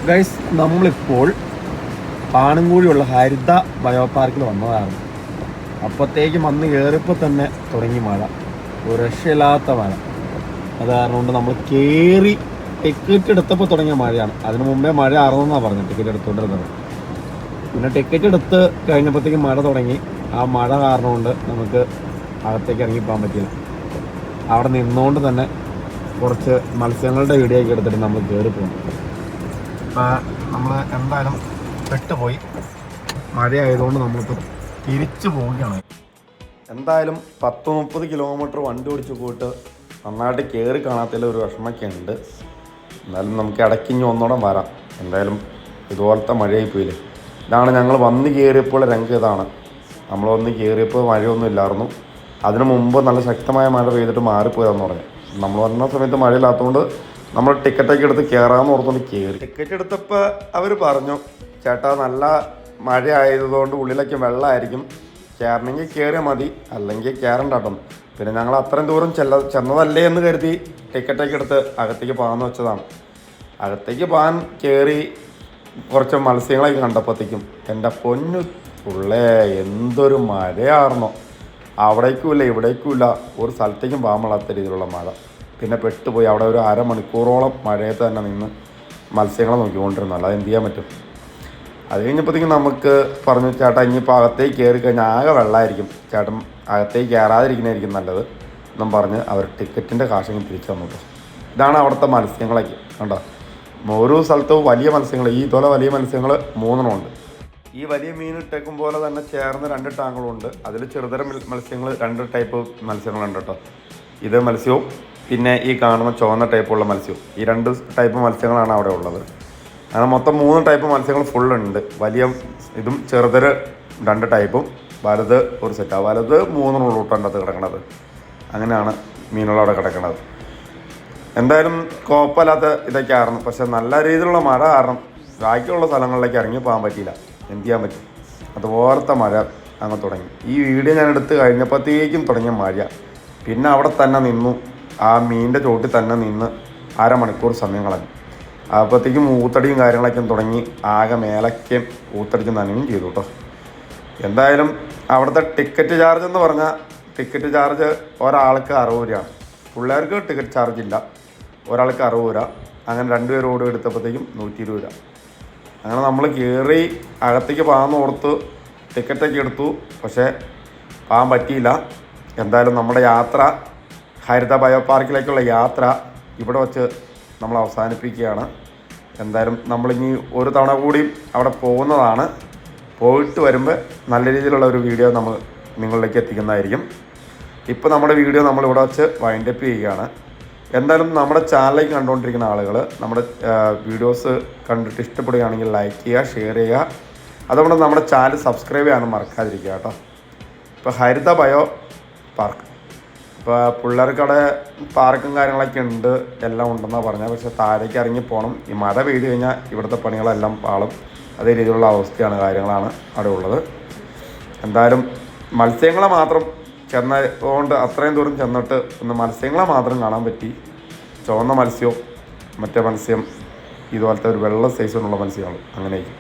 Guys, നമ്മളിപ്പോൾ പാണുംകൂടിയുള്ള ഹരിത bio പാർക്കിൽ വന്നതാണ്. അപ്പോഴത്തേക്കും വന്ന് കയറിയപ്പോൾ തന്നെ തുടങ്ങി മഴ, ഒരു രക്ഷയില്ലാത്ത മഴ. അത് കാരണം കൊണ്ട് നമ്മൾ കയറി ടിക്കറ്റ് എടുത്തപ്പോൾ തുടങ്ങിയ മഴയാണ്. അതിന് മുമ്പേ മഴ ആറുന്നെന്നാണ് പറഞ്ഞത് ടിക്കറ്റ് എടുത്തുകൊണ്ടിരുന്നത്. പിന്നെ ടിക്കറ്റ് എടുത്ത് കഴിഞ്ഞപ്പോഴത്തേക്കും മഴ തുടങ്ങി. ആ മഴ കാരണം കൊണ്ട് നമുക്ക് അകത്തേക്ക് ഇറങ്ങിപ്പോകാൻ പറ്റില്ല. അവിടെ നിന്നുകൊണ്ട് തന്നെ കുറച്ച് മത്സ്യങ്ങളുടെ വീഡിയോ ഒക്കെ എടുത്തിട്ട് നമ്മൾ കയറി പോകും. നമ്മൾ എന്തായാലും പെട്ടുപോയി. മഴയായതുകൊണ്ട് നമ്മളിപ്പോൾ തിരിച്ചു പോവുകയാണ്. എന്തായാലും 10-30 കിലോമീറ്റർ വണ്ടി ഓടിച്ച് പോയിട്ട് നന്നായിട്ട് കയറി കാണാത്തതിൽ ഒരു വിഷമമൊക്കെ ഉണ്ട്. എന്നാലും നമുക്ക് ഇടയ്ക്കിഞ്ഞ് ഒന്നോടെ വരാം. എന്തായാലും ഇതുപോലത്തെ മഴയായി പോയില്ലേ. ഇതാണ് ഞങ്ങൾ വന്ന് കയറിയപ്പോൾ രംഗം ഇതാണ്. നമ്മൾ വന്ന് കയറിയപ്പോൾ മഴയൊന്നും ഇല്ലായിരുന്നു. അതിനു മുമ്പ് നല്ല ശക്തമായ മഴ പെയ്തിട്ട് മാറിപ്പോയതെന്ന് പറഞ്ഞു. നമ്മൾ വന്ന സമയത്ത് മഴയില്ലാത്തതുകൊണ്ട് നമ്മൾ ടിക്കറ്റൊക്കെ എടുത്ത് കയറാമെന്ന് ഓർത്തുകൊണ്ട് കയറി. ടിക്കറ്റ് എടുത്തപ്പോൾ അവർ പറഞ്ഞു, ചേട്ടാ നല്ല മഴ ആയതുകൊണ്ട് ഉള്ളിലൊക്കെ വെള്ളമായിരിക്കും, കയറണമെങ്കിൽ കയറിയാൽ മതി, അല്ലെങ്കിൽ കയറണ്ട കേട്ടോ. പിന്നെ ഞങ്ങൾ അത്രയും ദൂരം ചെന്നതല്ലേ എന്ന് കരുതി ടിക്കറ്റൊക്കെ എടുത്ത് അകത്തേക്ക് പോകാമെന്ന് വെച്ചതാണ്. അകത്തേക്ക് പോകാൻ കയറി കുറച്ച് മത്സ്യങ്ങളൊക്കെ കണ്ടപ്പോഴത്തേക്കും എൻ്റെ പൊന്നു പുള്ളേ എന്തൊരു മഴയാർന്നോ. അവിടേക്കുമില്ല ഇവിടേക്കുമില്ല, ഒരു സ്ഥലത്തേക്കും പോകാൻ പാടാത്ത രീതിയിലുള്ള മഴ. പിന്നെ പെട്ടുപോയി. അവിടെ ഒരു അരമണിക്കൂറോളം മഴയത്ത് തന്നെ നിന്ന് മത്സ്യങ്ങളെ നോക്കിക്കൊണ്ടിരുന്നു. അല്ലാതെ എന്ത് ചെയ്യാൻ പറ്റും. അത് കഴിഞ്ഞപ്പോഴത്തേക്കും നമുക്ക് പറഞ്ഞു, ചേട്ടാ ഇനിയിപ്പോൾ അകത്തേക്ക് കയറി കഴിഞ്ഞാൽ ആകെ വെള്ളമായിരിക്കും, ചേട്ടൻ അകത്തേക്ക് കയറാതിരിക്കുന്നതായിരിക്കും നല്ലത് എന്നും പറഞ്ഞ് അവർ ടിക്കറ്റിൻ്റെ കാശെങ്കിൽ തിരിച്ചു തന്നു. ഇതാണ് അവിടുത്തെ മത്സ്യങ്ങളൊക്കെ കണ്ടോ. ഓരോ സ്ഥലത്തും വലിയ മത്സ്യങ്ങൾ, ഈ ഇതുപോലെ വലിയ മത്സ്യങ്ങൾ 3 ഉണ്ട്. ഈ വലിയ മീൻ ഇട്ടേക്കും പോലെ തന്നെ ചേർന്ന് 2 ടാങ്കുകളുണ്ട്. അതിൽ ചെറുതരം മത്സ്യങ്ങൾ 2 ടൈപ്പ് മത്സ്യങ്ങളുണ്ട് കേട്ടോ. ഇത് മത്സ്യവും പിന്നെ ഈ കാണുന്ന ചുവന്ന ടൈപ്പുള്ള മത്സ്യവും, ഈ 2 ടൈപ്പ് മത്സ്യങ്ങളാണ് അവിടെ ഉള്ളത്. അങ്ങനെ മൊത്തം 3 ടൈപ്പ് മത്സ്യങ്ങൾ ഫുള്ളുണ്ട്. വലിയ ഇതും ചെറുതര് 2 ടൈപ്പും, വലുത് ഒരു സെറ്റാണ്. വലുത് 3 ഉള്ളൂട്ടത് കിടക്കണത്. അങ്ങനെയാണ് മീനുകളവിടെ കിടക്കണത്. എന്തായാലും കുഴപ്പമില്ലാത്ത ഇതൊക്കെ ആയിരുന്നു. പക്ഷെ നല്ല രീതിയിലുള്ള മഴ കാരണം ബാക്കിയുള്ള സ്ഥലങ്ങളിലേക്ക് ഇറങ്ങി പോകാൻ പറ്റിയില്ല. എന്ത് ചെയ്യാൻ പറ്റും. അതുപോലത്തെ മഴ അങ്ങ് തുടങ്ങി. ഈ വീഡിയോ ഞാൻ എടുത്ത് കഴിഞ്ഞപ്പോഴത്തേക്കും തുടങ്ങിയ മഴ. പിന്നെ അവിടെ തന്നെ നിന്നു, ആ മീനിൻ്റെ ചോട്ടിൽ തന്നെ നിന്ന് അരമണിക്കൂർ സമയം കളഞ്ഞു. അപ്പോഴത്തേക്കും ഊത്തടിയും കാര്യങ്ങളൊക്കെ തുടങ്ങി. ആകെ മേലൊക്കെ ഊത്തടിച്ച് നനയും ചെയ്തു കേട്ടോ. എന്തായാലും അവിടുത്തെ ടിക്കറ്റ് ചാർജ് എന്ന് പറഞ്ഞാൽ ടിക്കറ്റ് ചാർജ് ഒരാൾക്ക് 60 രൂപയാണ്. പിള്ളേർക്ക് ടിക്കറ്റ് ചാർജ് ഇല്ല, ഒരാൾക്ക് 60 രൂപ. അങ്ങനെ 2 പേർ ഓടി എടുത്തപ്പോഴത്തേക്കും 120 രൂപ. അങ്ങനെ നമ്മൾ കയറി അകത്തേക്ക് പോകാമെന്ന് ഓർത്ത് ടിക്കറ്റൊക്കെ എടുത്തു. പക്ഷേ പോകാൻ പറ്റിയില്ല. എന്തായാലും നമ്മുടെ യാത്ര, ഹരിത ബയോ പാർക്കിലേക്കുള്ള യാത്ര ഇവിടെ വച്ച് നമ്മൾ അവസാനിപ്പിക്കുകയാണ്. എന്തായാലും നമ്മളിനി ഒരു തവണ കൂടി അവിടെ പോകുന്നതാണ്. പോയിട്ട് വരുമ്പോൾ നല്ല രീതിയിലുള്ള ഒരു വീഡിയോ നമ്മൾ നിങ്ങളിലേക്ക് എത്തിക്കുന്നതായിരിക്കും. ഇപ്പോൾ നമ്മുടെ വീഡിയോ നമ്മളിവിടെ വച്ച് വൈൻഡപ്പ് ചെയ്യുകയാണ്. എന്തായാലും നമ്മുടെ ചാനലിലേക്ക് കണ്ടുകൊണ്ടിരിക്കുന്ന ആളുകൾ നമ്മുടെ വീഡിയോസ് കണ്ടിട്ട് ഇഷ്ടപ്പെടുകയാണെങ്കിൽ ലൈക്ക് ചെയ്യുക, ഷെയർ ചെയ്യുക. അതുകൊണ്ട് നമ്മുടെ ചാനൽ സബ്സ്ക്രൈബ് ചെയ്യാനും മറക്കാതിരിക്കുക കേട്ടോ. ഇപ്പോൾ ഹരിത ബയോ പാർക്ക്, ഇപ്പോൾ പിള്ളേർക്കവിടെ പാർക്കും കാര്യങ്ങളൊക്കെ ഉണ്ട്, എല്ലാം ഉണ്ടെന്നാണ് പറഞ്ഞത്. പക്ഷേ താഴേക്ക് ഇറങ്ങി പോകണം. ഈ മഴ പെയ്ത് കഴിഞ്ഞാൽ ഇവിടുത്തെ പണികളെല്ലാം പാളും. അതേ രീതിയിലുള്ള അവസ്ഥയാണ്, കാര്യങ്ങളാണ് അവിടെ ഉള്ളത്. എന്തായാലും മത്സ്യങ്ങളെ മാത്രം ചെന്നതുകൊണ്ട് അത്രയും ദൂരം ചെന്നിട്ട് ഒന്ന് മത്സ്യങ്ങളെ മാത്രം കാണാൻ പറ്റി. ചുവന്ന മത്സ്യവും മറ്റേ മത്സ്യം ഇതുപോലത്തെ ഒരു വെള്ള സൈസിലുള്ള മത്സ്യമാണ്. അങ്ങനെയൊക്കെ